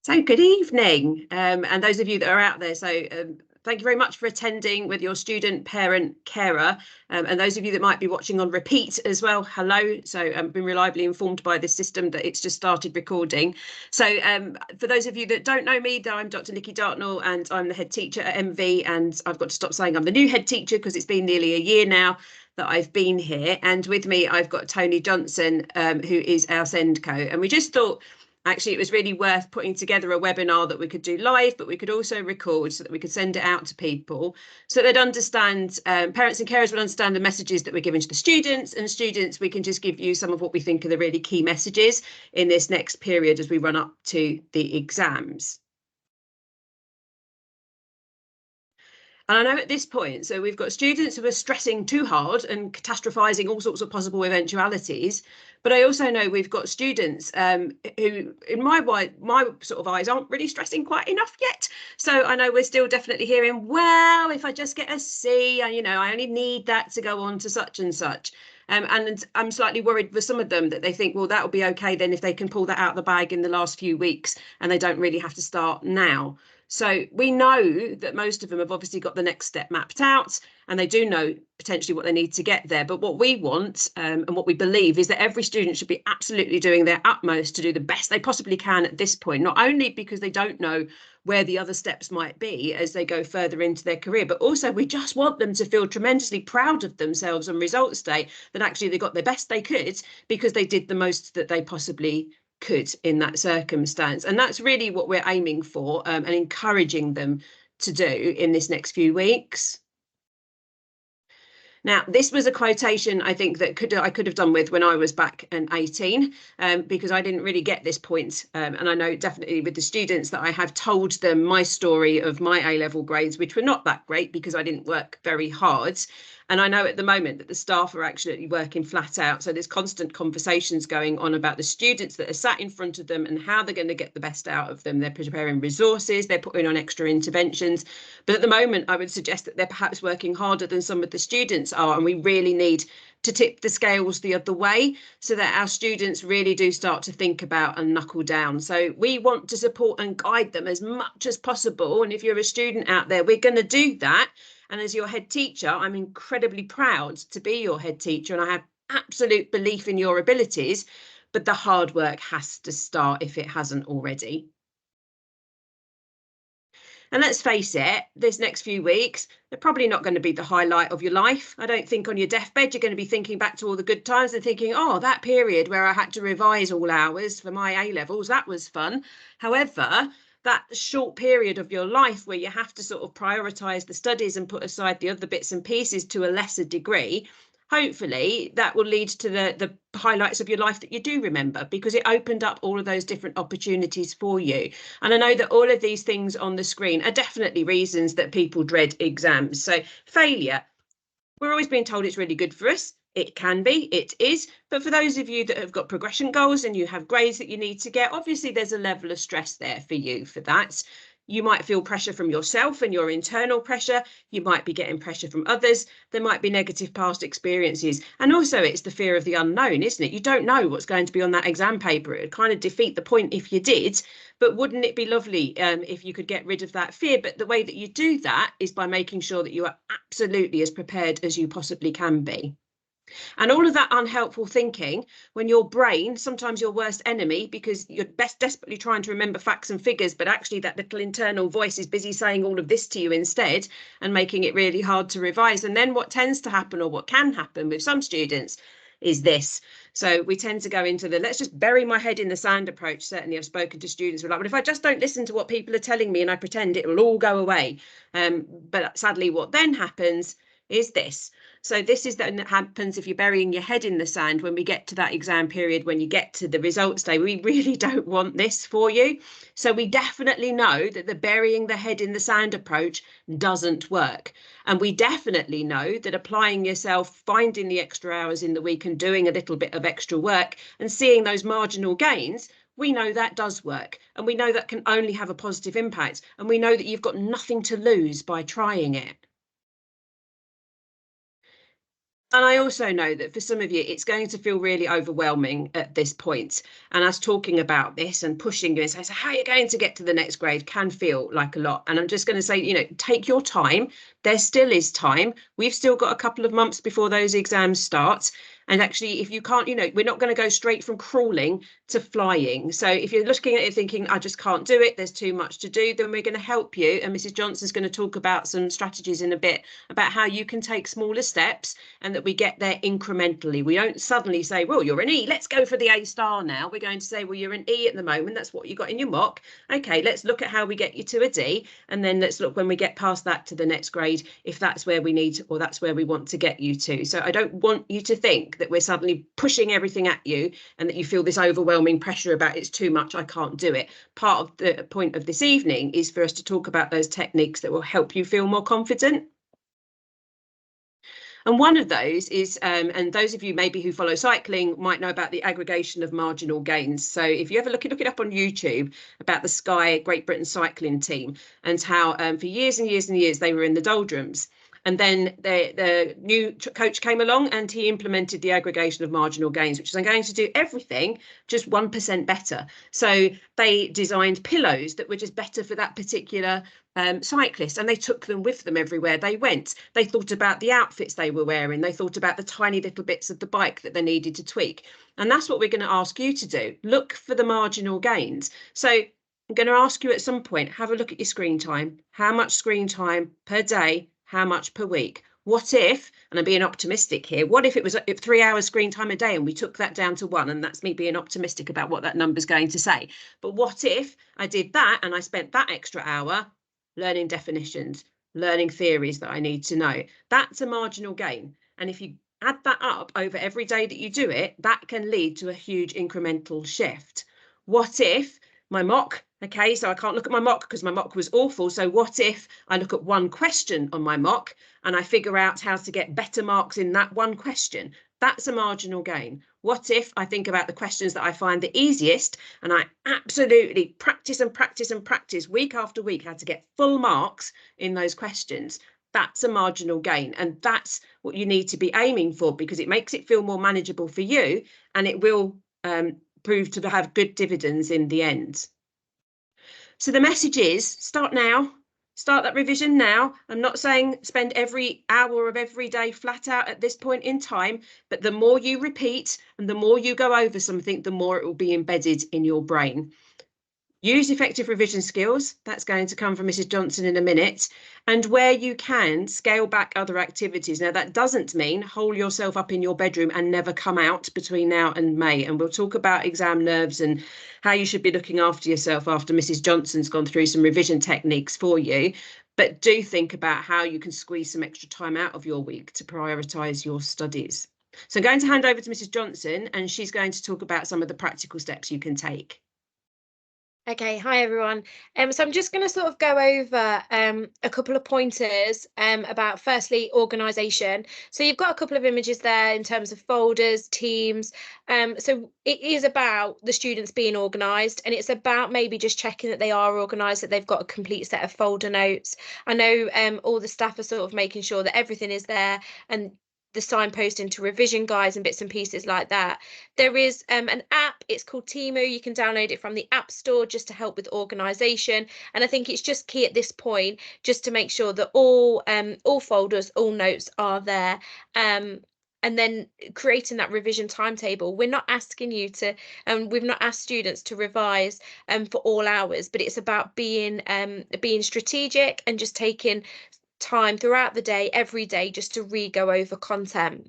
So good evening, and those of you that are out there. Thank you very much for attending with your student, parent, carer, and those of you that might be watching on repeat as well. Hello. So I've been reliably informed by the system that it's just started recording. For those of you that don't know me, I'm Dr. Nikki Dartnel, and I'm the head teacher at MV. And I've got to stop saying I'm the new head teacher because it's been nearly a year now that I've been here. And with me, I've got Tony Johnson, who is our SENDCO. And we just thought, actually, it was really worth putting together a webinar that we could do live, but we could also record so that we could send it out to people so they'd understand, parents and carers would understand the messages that we're giving to the students, and students, we can just give you some of what we think are the really key messages in this next period as we run up to the exams. And I know at this point, so we've got students who are stressing too hard and catastrophizing all sorts of possible eventualities. But I also know we've got students who, in my sort of eyes, aren't really stressing quite enough yet. So I know we're still definitely hearing, well, if I just get a C, I only need that to go on to such and such. And I'm slightly worried for some of them that they think, well, that'll be okay then if they can pull that out of the bag in the last few weeks and they don't really have to start now. So we know that most of them have obviously got the next step mapped out and they do know potentially what they need to get there. But what we want and what we believe is that every student should be absolutely doing their utmost to do the best they possibly can at this point, not only because they don't know where the other steps might be as they go further into their career, but also we just want them to feel tremendously proud of themselves on results day, that actually they got the best they could because they did the most that they possibly could in that circumstance. And that's really what we're aiming for and encouraging them to do in this next few weeks. Now, this was a quotation I think that I could have done with when I was back in 18, because I didn't really get this point. And I know definitely with the students that I have told them my story of my A-level grades, which were not that great because I didn't work very hard. And I know at the moment that the staff are actually working flat out. So there's constant conversations going on about the students that are sat in front of them and how they're going to get the best out of them. They're preparing resources, they're putting on extra interventions. But at the moment, I would suggest that they're perhaps working harder than some of the students are. And we really need to tip the scales the other way so that our students really do start to think about and knuckle down. So we want to support and guide them as much as possible. And if you're a student out there, we're going to do that. And as your head teacher, I'm incredibly proud to be your head teacher, and I have absolute belief in your abilities, but the hard work has to start if it hasn't already. And let's face it, this next few weeks, they're probably not going to be the highlight of your life. I don't think on your deathbed, you're going to be thinking back to all the good times and thinking, oh, that period where I had to revise all hours for my A-levels, that was fun. However, that short period of your life where you have to sort of prioritise the studies and put aside the other bits and pieces to a lesser degree, hopefully that will lead to the highlights of your life that you do remember, because it opened up all of those different opportunities for you. And I know that all of these things on the screen are definitely reasons that people dread exams. So failure, we're always being told it's really good for us. It can be, it is. But for those of you that have got progression goals and you have grades that you need to get, obviously there's a level of stress there for you for that. You might feel pressure from yourself and your internal pressure. You might be getting pressure from others. There might be negative past experiences. And also it's the fear of the unknown, isn't it? You don't know what's going to be on that exam paper. It would kind of defeat the point if you did. But wouldn't it be lovely if you could get rid of that fear? But the way that you do that is by making sure that you are absolutely as prepared as you possibly can be. And all of that unhelpful thinking, when your brain, sometimes your worst enemy, because you're desperately trying to remember facts and figures, but actually that little internal voice is busy saying all of this to you instead and making it really hard to revise. And then what tends to happen, or what can happen with some students, is this. So we tend to go into the let's just bury my head in the sand approach. Certainly I've spoken to students who are like, but if I just don't listen to what people are telling me and I pretend, it will all go away. But sadly, what then happens is this. So this is that happens if you're burying your head in the sand when we get to that exam period, when you get to the results day. We really don't want this for you. So we definitely know that the burying the head in the sand approach doesn't work. And we definitely know that applying yourself, finding the extra hours in the week and doing a little bit of extra work and seeing those marginal gains, we know that does work. And we know that can only have a positive impact. And we know that you've got nothing to lose by trying it. And I also know that for some of you, it's going to feel really overwhelming at this point. And us talking about this and pushing you and saying, so how are you going to get to the next grade can feel like a lot. And I'm just going to say, you know, take your time. There still is time. We've still got a couple of months before those exams start. And actually, if you can't, you know, we're not going to go straight from crawling to flying. So if you're looking at it thinking, I just can't do it, there's too much to do, then we're going to help you. And Mrs. Johnson's going to talk about some strategies in a bit about how you can take smaller steps and that we get there incrementally. We don't suddenly say, well, you're an E, let's go for the A star now. We're going to say, well, you're an E at the moment. That's what you got in your mock. Okay, let's look at how we get you to a D. And then let's look when we get past that to the next grade, if that's where we need or that's where we want to get you to. So I don't want you to think that we're suddenly pushing everything at you and that you feel this overwhelming pressure about it's too much, I can't do it. Part of the point of this evening is for us to talk about those techniques that will help you feel more confident. And one of those is, and those of you maybe who follow cycling might know about the aggregation of marginal gains. So if you ever look it up on YouTube about the Sky Great Britain cycling team and how for years and years and years they were in the doldrums. And then the new coach came along and he implemented the aggregation of marginal gains, which is I'm going to do everything just 1% better. So they designed pillows that were just better for that particular cyclist, and they took them with them everywhere they went. They thought about the outfits they were wearing. They thought about the tiny little bits of the bike that they needed to tweak. And that's what we're going to ask you to do. Look for the marginal gains. So I'm going to ask you at some point, have a look at your screen time. How much screen time per day? How much per week? What if, and I'm being optimistic here, what if it was 3 hours screen time a day and we took that down to 1? And that's me being optimistic about what that number's going to say. But what if I did that and I spent that extra hour learning definitions, learning theories that I need to know? That's a marginal gain. And if you add that up over every day that you do it, that can lead to a huge incremental shift. What if my mock, okay, so I can't look at my mock because my mock was awful. So what if I look at one question on my mock and I figure out how to get better marks in that one question? That's a marginal gain. What if I think about the questions that I find the easiest and I absolutely practice and practice and practice week after week how to get full marks in those questions? That's a marginal gain. And that's what you need to be aiming for, because it makes it feel more manageable for you and it will prove to have good dividends in the end. So the message is start now, start that revision now. I'm not saying spend every hour of every day flat out at this point in time, but the more you repeat and the more you go over something, the more it will be embedded in your brain. Use effective revision skills. That's going to come from Mrs. Johnson in a minute. And where you can, scale back other activities. Now, that doesn't mean hole yourself up in your bedroom and never come out between now and May. And we'll talk about exam nerves and how you should be looking after yourself after Mrs. Johnson's gone through some revision techniques for you. But do think about how you can squeeze some extra time out of your week to prioritise your studies. So I'm going to hand over to Mrs. Johnson, and she's going to talk about some of the practical steps you can take. Okay, hi everyone. So I'm just going to sort of go over a couple of pointers about, firstly, organisation. So you've got a couple of images there in terms of folders, teams. So it is about the students being organised, and it's about maybe just checking that they are organised, that they've got a complete set of folder notes. I know all the staff are sort of making sure that everything is there, and the signposting to revision guides and bits and pieces like that. There is an app, it's called Timu. You can download it from the App Store just to help with organisation. And I think it's just key at this point just to make sure that all folders, all notes are there. And then creating that revision timetable. We're not asking you to, we've not asked students to revise for all hours, but it's about being strategic and just taking time throughout the day, every day, just to re-go over content.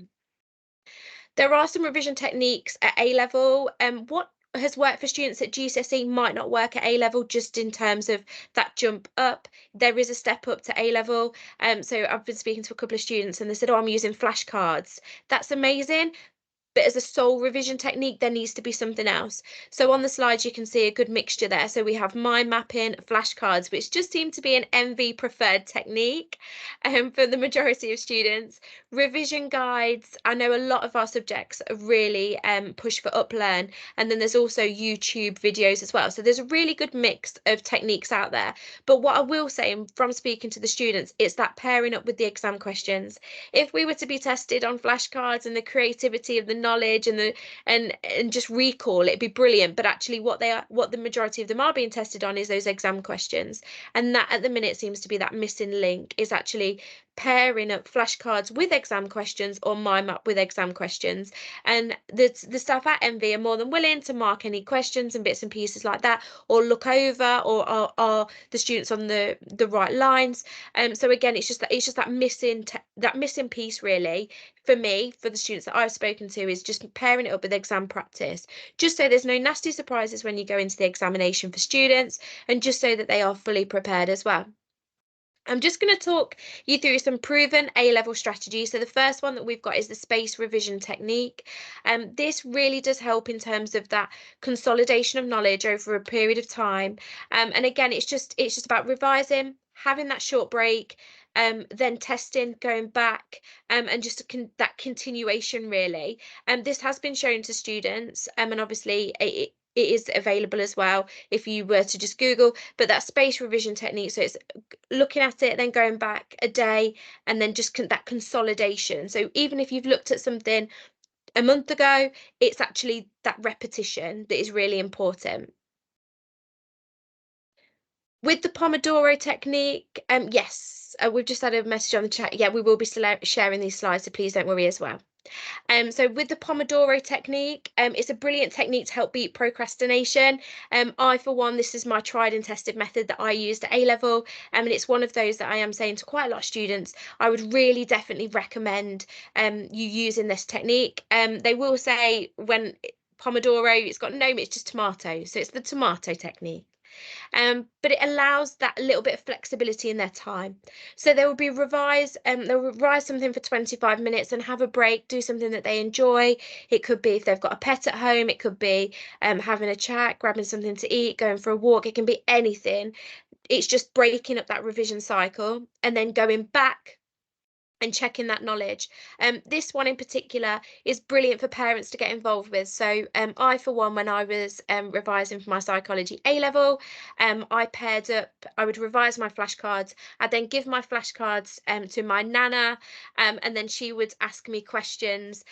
There are some revision techniques at A level, and what has worked for students at GCSE might not work at A level, just in terms of that jump up. There is a step up to A level. So I've been speaking to a couple of students and they said, oh, I'm using flashcards. That's amazing. but as a sole revision technique, there needs to be something else. So on the slides, you can see a good mixture there. So we have mind mapping, flashcards, which just seem to be an MV preferred technique for the majority of students. Revision guides. I know a lot of our subjects really push for uplearn, and then there's also YouTube videos as well. So there's a really good mix of techniques out there. But what I will say from speaking to the students, it's that pairing up with the exam questions. If we were to be tested on flashcards and the creativity of the knowledge and the and just recall, it'd be brilliant. But actually what the majority of them are being tested on is those exam questions, and that at the minute seems to be that missing link, is actually pairing up flashcards with exam questions or mind map with exam questions. And the staff at MV are more than willing to mark any questions and bits and pieces like that, or look over, or are the students on the right lines. So again, it's just that missing piece really for me, for the students that I've spoken to, is just pairing it up with exam practice, just so there's no nasty surprises when you go into the examination for students, and just so that they are fully prepared as well. I'm just going to talk you through some proven A-level strategies. So the first one that we've got is the space revision technique. This really does help in terms of that consolidation of knowledge over a period of time. And again, it's just about revising, having that short break, then testing, going back, and just that continuation really. This has been shown to students, and obviously it is available as well if you were to just Google, but that space revision technique, so it's looking at it, then going back a day, and then just that consolidation. So even if you've looked at something a month ago, it's actually that repetition that is really important. With the Pomodoro technique, yes, we've just had a message on the chat. Yeah, we will be sharing these slides, so please don't worry as well. So with the Pomodoro technique, it's a brilliant technique to help beat procrastination. I, for one, this is my tried and tested method that I used at A-level, and it's one of those that I am saying to quite a lot of students, I would really definitely recommend you using this technique. They will say when Pomodoro, it's got no name, it's just tomato, so it's the tomato technique. But it allows that little bit of flexibility in their time. So they'll revise something for 25 minutes and have a break, do something that they enjoy. It could be if they've got a pet at home, it could be having a chat, grabbing something to eat, going for a walk. It can be anything. It's just breaking up that revision cycle and then going back and checking that knowledge. This one in particular is brilliant for parents to get involved with. So I, for one, when I was revising for my psychology A-level, I would revise my flashcards. I'd then give my flashcards to my nana, and then she would ask me questions.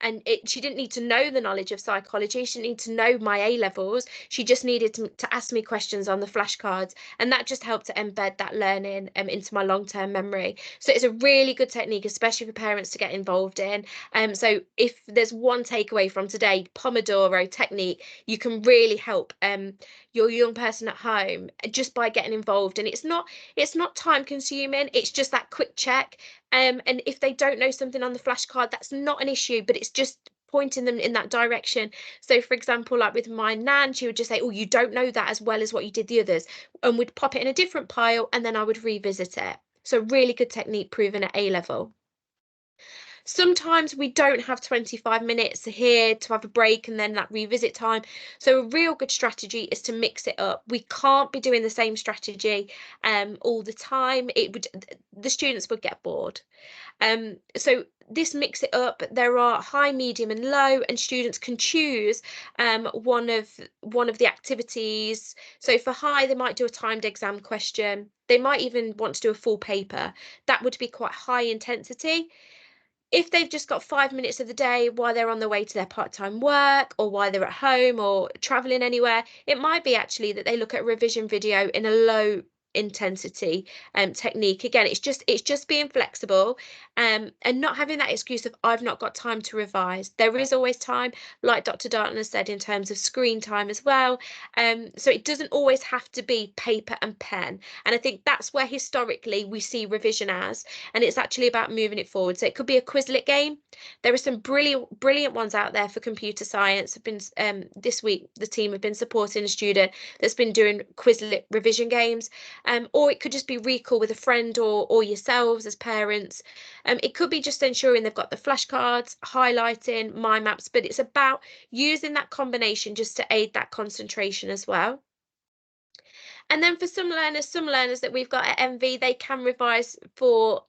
And she didn't need to know the knowledge of psychology. She didn't need to know my A-levels. She just needed to ask me questions on the flashcards. And that just helped to embed that learning into my long-term memory. So it's a really good technique, especially for parents to get involved in. So if there's one takeaway from today, Pomodoro technique, you can really help your young person at home just by getting involved. And it's not time consuming. It's just that quick check. And if they don't know something on the flashcard, that's not an issue, but it's just pointing them in that direction. So for example, like with my nan, she would just say, oh, you don't know that as well as what you did the others, and would pop it in a different pile, and then I would revisit it. So really good technique proven at A-level. Sometimes we don't have 25 minutes here to have a break and then that revisit time. So a real good strategy is to mix it up. We can't be doing the same strategy all the time. The students would get bored. So this mix it up. There are high, medium, and low, and students can choose one of the activities. So for high, they might do a timed exam question. They might even want to do a full paper. That would be quite high intensity. If they've just got 5 minutes of the day while they're on their way to their part-time work, or while they're at home or traveling anywhere, it might be actually that they look at a revision video in a low intensity technique. Again, it's just being flexible and not having that excuse of I've not got time to revise. There is always time, like Dr. Dartnel said, in terms of screen time as well. So it doesn't always have to be paper and pen. And I think that's where historically we see revision as, and it's actually about moving it forward. So it could be a Quizlet game. There are some brilliant ones out there for computer science. Have been this week the team have been supporting a student that's been doing Quizlet revision games. or it could just be recall with a friend or yourselves as parents. It could be just ensuring they've got the flashcards, highlighting, mind maps, but it's about using that combination just to aid that concentration as well. And then for some learners that we've got at MV, they can revise for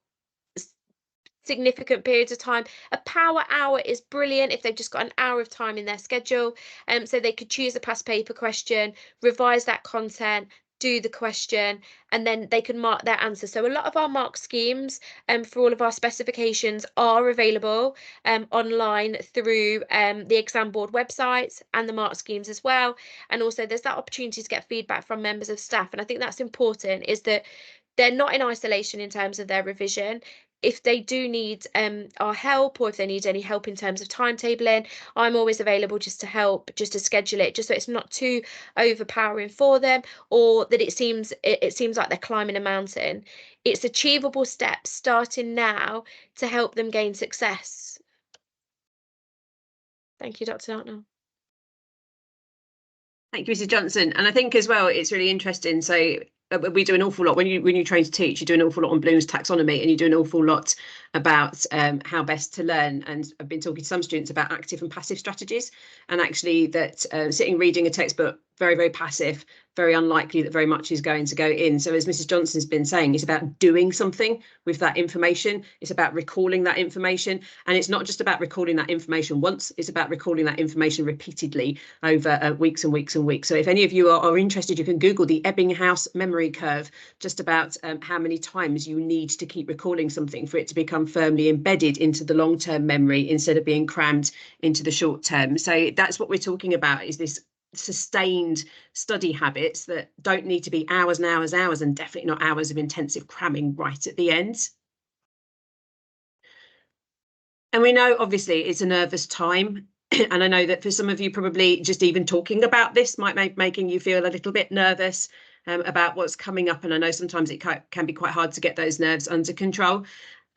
significant periods of time. A power hour is brilliant if they've just got an hour of time in their schedule. So they could choose a past paper question, revise that content, do the question, and then they can mark their answer. So a lot of our mark schemes for all of our specifications are available online through the exam board websites and the mark schemes as well. And also there's that opportunity to get feedback from members of staff. And I think that's important, is that they're not in isolation in terms of their revision. If they do need our help, or if they need any help in terms of timetabling, I'm always available just to help, just to schedule it, just so it's not too overpowering for them, or that it seems like they're climbing a mountain. It's achievable steps starting now to help them gain success. Thank you, Dr. Dartnell. Thank you, Mrs. Johnson. And I think as well, it's really interesting. So we do an awful lot when you train to teach. You do an awful lot on Bloom's taxonomy, and you do an awful lot about how best to learn. And I've been talking to some students about active and passive strategies, and actually that sitting reading a textbook, very, very passive, very unlikely that very much is going to go in. So as Mrs. Johnson's been saying, it's about doing something with that information. It's about recalling that information. And it's not just about recalling that information once, it's about recalling that information repeatedly over weeks and weeks and weeks. So if any of you are interested, you can Google the Ebbinghaus memory curve, just about how many times you need to keep recalling something for it to become firmly embedded into the long-term memory instead of being crammed into the short term. So that's what we're talking about, is this sustained study habits that don't need to be hours and hours, and definitely not hours of intensive cramming right at the end. And we know, obviously, it's a nervous time. And I know that for some of you, probably just even talking about this might making you feel a little bit nervous about what's coming up. And I know sometimes it can be quite hard to get those nerves under control.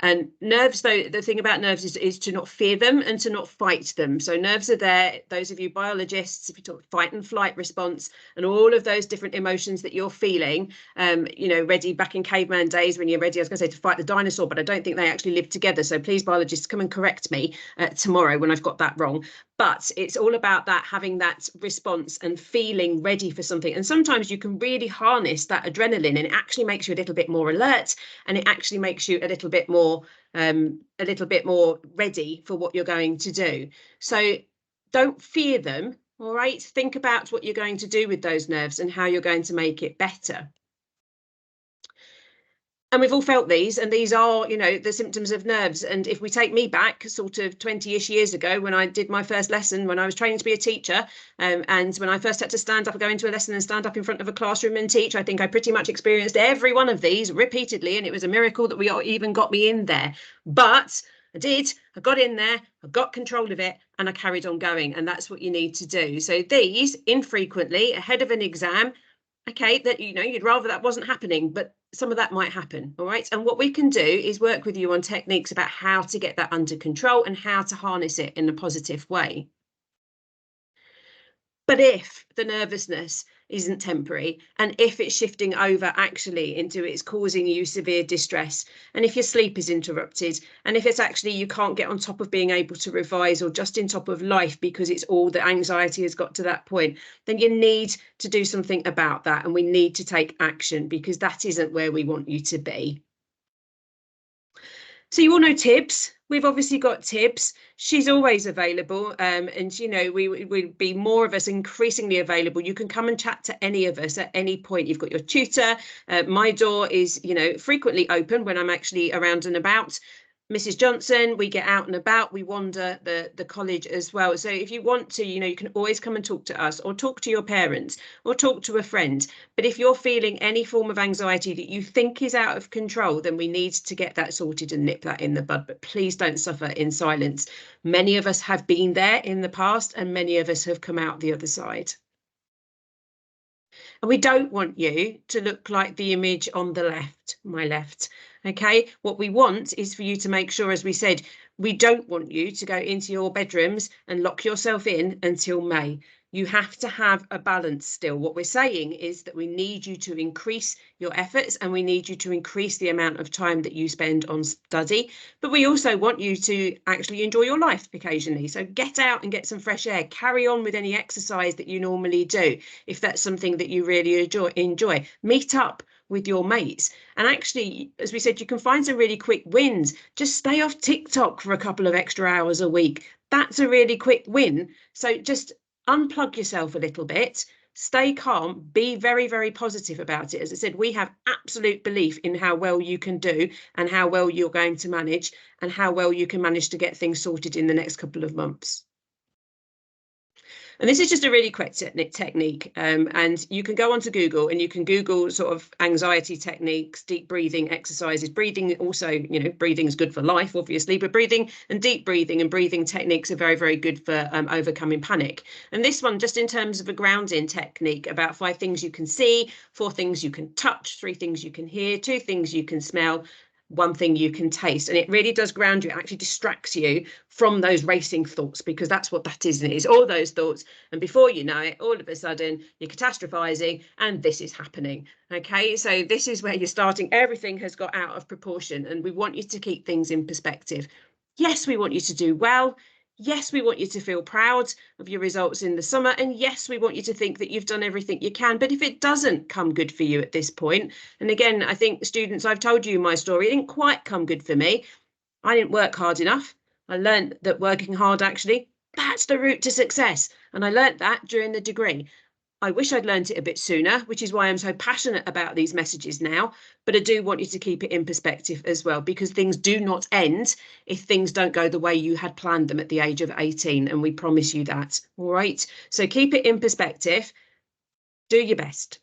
And nerves, though, the thing about nerves is to not fear them and to not fight them. So nerves are there. Those of you biologists, if you talk fight and flight response and all of those different emotions that you're feeling, ready back in caveman days when you're ready, I was going to say to fight the dinosaur, but I don't think they actually lived together. So please, biologists, come and correct me tomorrow when I've got that wrong. But it's all about that, having that response and feeling ready for something. And sometimes you can really harness that adrenaline, and it actually makes you a little bit more alert, and it actually makes you a little bit more ready for what you're going to do. So don't fear them. All right. Think about what you're going to do with those nerves and how you're going to make it better. And we've all felt these, and these are, the symptoms of nerves. And if we take me back sort of 20-ish years ago, when I did my first lesson, when I was training to be a teacher, and when I first had to stand up and go into a lesson and stand up in front of a classroom and teach, I think I pretty much experienced every one of these repeatedly. And it was a miracle that we even got me in there. But I did. I got in there, I got control of it, and I carried on going. And that's what you need to do. So these, infrequently, ahead of an exam, okay, that you'd rather that wasn't happening, but some of that might happen. All right. And what we can do is work with you on techniques about how to get that under control and how to harness it in a positive way. But if the nervousness isn't temporary, and if it's shifting over actually into it's causing you severe distress, and if your sleep is interrupted, and if it's actually you can't get on top of being able to revise or just in top of life because it's all the anxiety has got to that point, then you need to do something about that, and we need to take action, because that isn't where we want you to be. So you all know Tibbs. We've obviously got Tibbs. She's always available, and we would be more of us increasingly available. You can come and chat to any of us at any point. You've got your tutor. My door is frequently open when I'm actually around and about. Mrs. Johnson, we get out and about, we wander the college as well. So if you want to, you can always come and talk to us, or talk to your parents, or talk to a friend. But if you're feeling any form of anxiety that you think is out of control, then we need to get that sorted and nip that in the bud. But please don't suffer in silence. Many of us have been there in the past, and many of us have come out the other side. And we don't want you to look like the image on the left, my left. Okay, what we want is for you to make sure, as we said, we don't want you to go into your bedrooms and lock yourself in until May. You have to have a balance still. What we're saying is that we need you to increase your efforts and we need you to increase the amount of time that you spend on study. But we also want you to actually enjoy your life occasionally. So get out and get some fresh air. Carry on with any exercise that you normally do, if that's something that you really enjoy. Meet up with your mates. And actually, as we said, you can find some really quick wins. Just stay off TikTok for a couple of extra hours a week. That's a really quick win. So just unplug yourself a little bit, stay calm, be very, very positive about it. As I said, we have absolute belief in how well you can do and how well you're going to manage and how well you can manage to get things sorted in the next couple of months. And this is just a really quick technique. And you can go onto Google and you can Google sort of anxiety techniques, deep breathing exercises. Breathing also, you know, breathing is good for life, obviously, but breathing and deep breathing and breathing techniques are very, very good for overcoming panic. And this one, just in terms of a grounding technique, about 5 things you can see, 4 things you can touch, 3 things you can hear, 2 things you can smell, 1 thing you can taste. And it really does ground you. It actually distracts you from those racing thoughts, because that's what that is. And it is all those thoughts. And before you know it, all of a sudden you're catastrophizing and this is happening. Okay, so this is where you're starting. Everything has got out of proportion and we want you to keep things in perspective. Yes, we want you to do well. Yes, we want you to feel proud of your results in the summer. And yes, we want you to think that you've done everything you can. But if it doesn't come good for you at this point, and again, I think students, I've told you my story, it didn't quite come good for me. I didn't work hard enough. I learned that working hard, actually, that's the route to success. And I learned that during the degree. I wish I'd learned it a bit sooner, which is why I'm so passionate about these messages now. But I do want you to keep it in perspective as well, because things do not end if things don't go the way you had planned them at the age of 18. And we promise you that. All right. So keep it in perspective. Do your best.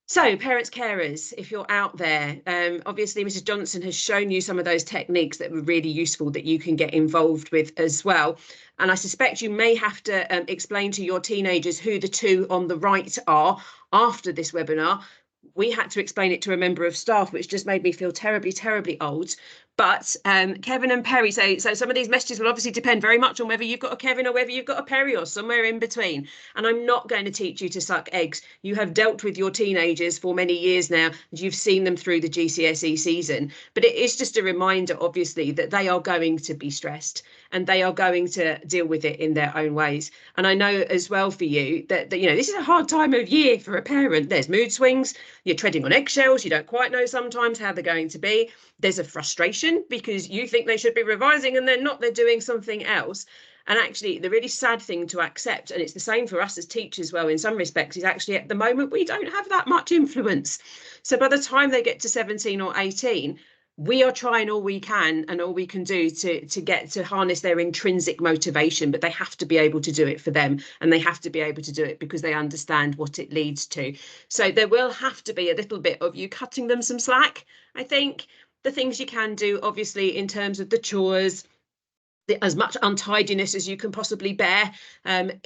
So parents, carers, if you're out there, obviously Mrs. Johnson has shown you some of those techniques that were really useful that you can get involved with as well. And I suspect you may have to explain to your teenagers who the 2 on the right are after this webinar. We had to explain it to a member of staff, which just made me feel terribly, terribly old. But Kevin and Perry, so some of these messages will obviously depend very much on whether you've got a Kevin or whether you've got a Perry or somewhere in between. And I'm not going to teach you to suck eggs. You have dealt with your teenagers for many years now, and you've seen them through the GCSE season. But it is just a reminder, obviously, that they are going to be stressed and they are going to deal with it in their own ways. And I know as well for you that you know, this is a hard time of year for a parent. There's mood swings, you're treading on eggshells, you don't quite know sometimes how they're going to be. There's a frustration because you think they should be revising and they're not, they're doing something else. And actually, the really sad thing to accept, and it's the same for us as teachers, well, in some respects, is actually at the moment we don't have that much influence. So by the time they get to 17 or 18, we are trying all we can and all we can do to get to harness their intrinsic motivation, but they have to be able to do it for them, and they have to be able to do it because they understand what it leads to. So there will have to be a little bit of you cutting them some slack, I think. The things you can do, obviously, in terms of the chores, as much untidiness as you can possibly bear,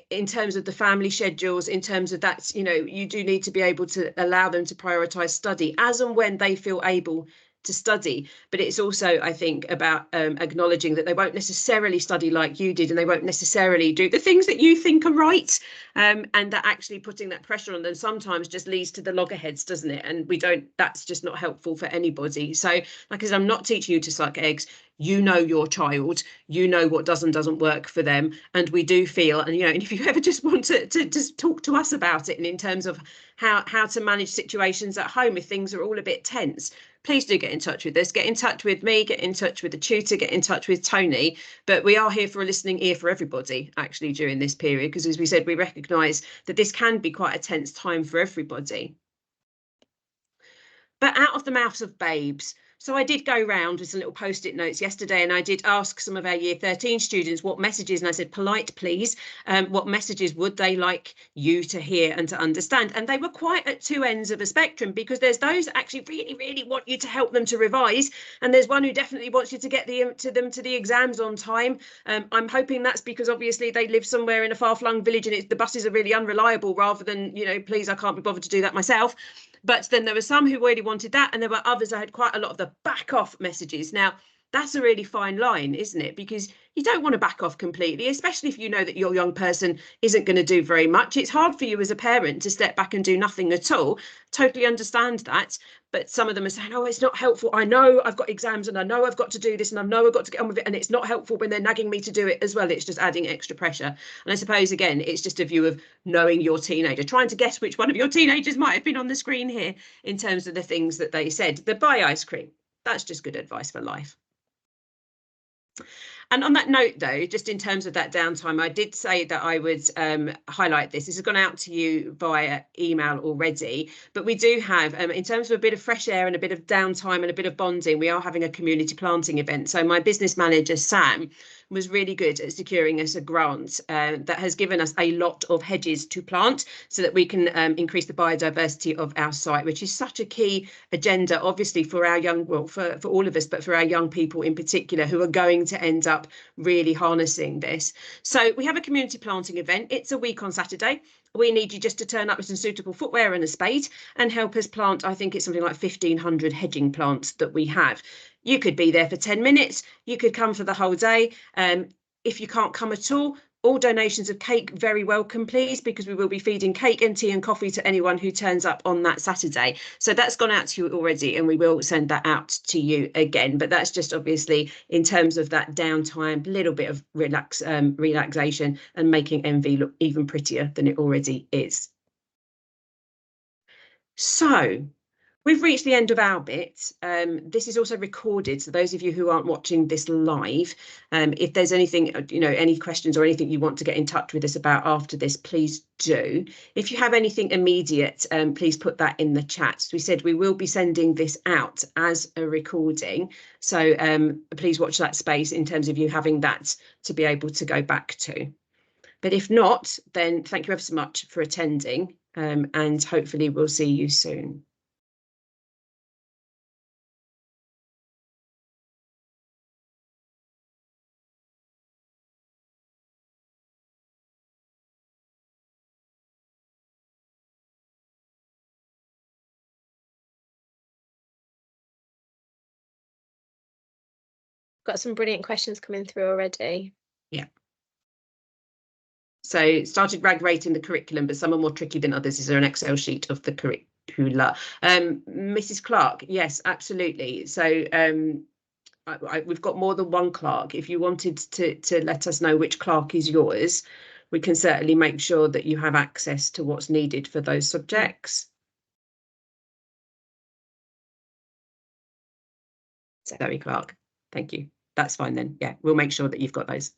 in terms of the family schedules, in terms of that, you know, you do need to be able to allow them to prioritise study as and when they feel able to study. But it's also, I think, about acknowledging that they won't necessarily study like you did, and they won't necessarily do the things that you think are right, and that actually putting that pressure on them sometimes just leads to the loggerheads, doesn't it? And we don't, that's just not helpful for anybody. So like I said, I'm not teaching you to suck eggs. You know your child, you know what does and doesn't work for them, and we do feel, and you know, and if you ever just want to just talk to us about it, and in terms of how to manage situations at home if things are all a bit tense, please do get in touch with us. Get in touch with me, get in touch with the tutor, get in touch with Tony. But we are here for a listening ear for everybody, actually, during this period, because as we said, we recognise that this can be quite a tense time for everybody. But out of the mouths of babes. So I did go round with some little post-it notes yesterday, and I did ask some of our year 13 students what messages, and I said, polite, please, what messages would they like you to hear and to understand? And they were quite at 2 ends of a spectrum, because there's those that actually really, really want you to help them to revise, and there's one who definitely wants you to get them to the exams on time. I'm hoping that's because obviously they live somewhere in a far-flung village and the buses are really unreliable, rather than, you know, please, I can't be bothered to do that myself. But then there were some who really wanted that, and there were others that had quite a lot of the back off messages. Now, that's a really fine line, isn't it? Because you don't want to back off completely, especially if you know that your young person isn't going to do very much. It's hard for you as a parent to step back and do nothing at all. Totally understand that. But some of them are saying, oh, it's not helpful. I know I've got exams and I know I've got to do this and I know I've got to get on with it. And it's not helpful when they're nagging me to do it as well. It's just adding extra pressure. And I suppose, again, it's just a view of knowing your teenager, trying to guess which one of your teenagers might have been on the screen here in terms of the things that they said. The buy ice cream, that's just good advice for life. And on that note, though, just in terms of that downtime, I did say that I would highlight this. This has gone out to you via email already, but we do have, in terms of a bit of fresh air and a bit of downtime and a bit of bonding, we are having a community planting event. So my business manager, Sam, was really good at securing us a grant that has given us a lot of hedges to plant so that we can increase the biodiversity of our site, which is such a key agenda, obviously, for our young, well, for all of us, but for our young people in particular, who are going to end up really harnessing this. So we have a community planting event. It's a week on Saturday. We need you just to turn up with some suitable footwear and a spade and help us plant, I think it's something like 1,500 hedging plants that we have. You could be there for 10 minutes. You could come for the whole day. If you can't come at all donations of cake very welcome, please, because we will be feeding cake and tea and coffee to anyone who turns up on that Saturday. So that's gone out to you already, and we will send that out to you again. But that's just obviously in terms of that downtime, little bit of relaxation and making MV look even prettier than it already is. So we've reached the end of our bit. This is also recorded, so those of you who aren't watching this live, if there's anything, any questions or anything you want to get in touch with us about after this, please do. If you have anything immediate, please put that in the chat. As we said, we will be sending this out as a recording, so please watch that space in terms of you having that to be able to go back to. But if not, then thank you ever so much for attending, and hopefully we'll see you soon. Got some brilliant questions coming through already. Yeah. So started rating the curriculum, but some are more tricky than others. Is there an Excel sheet of the curricula? Mrs. Clark, yes, absolutely. So we've got more than one Clark. If you wanted to let us know which Clark is yours, we can certainly make sure that you have access to what's needed for those subjects. Zoe Clark, thank you. That's fine then. Yeah, we'll make sure that you've got those.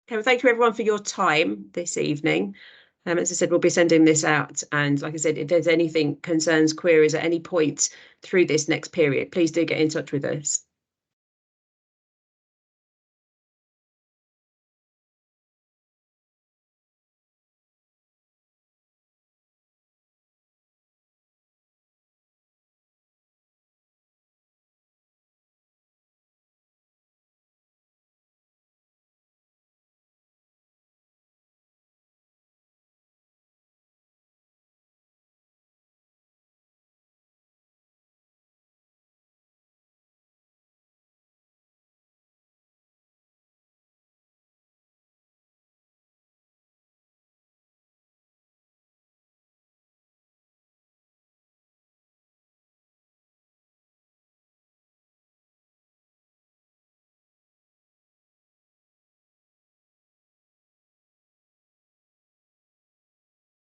Okay, well, thank you everyone for your time this evening. As I said, we'll be sending this out. And like I said, if there's anything, concerns, queries at any point through this next period, please do get in touch with us.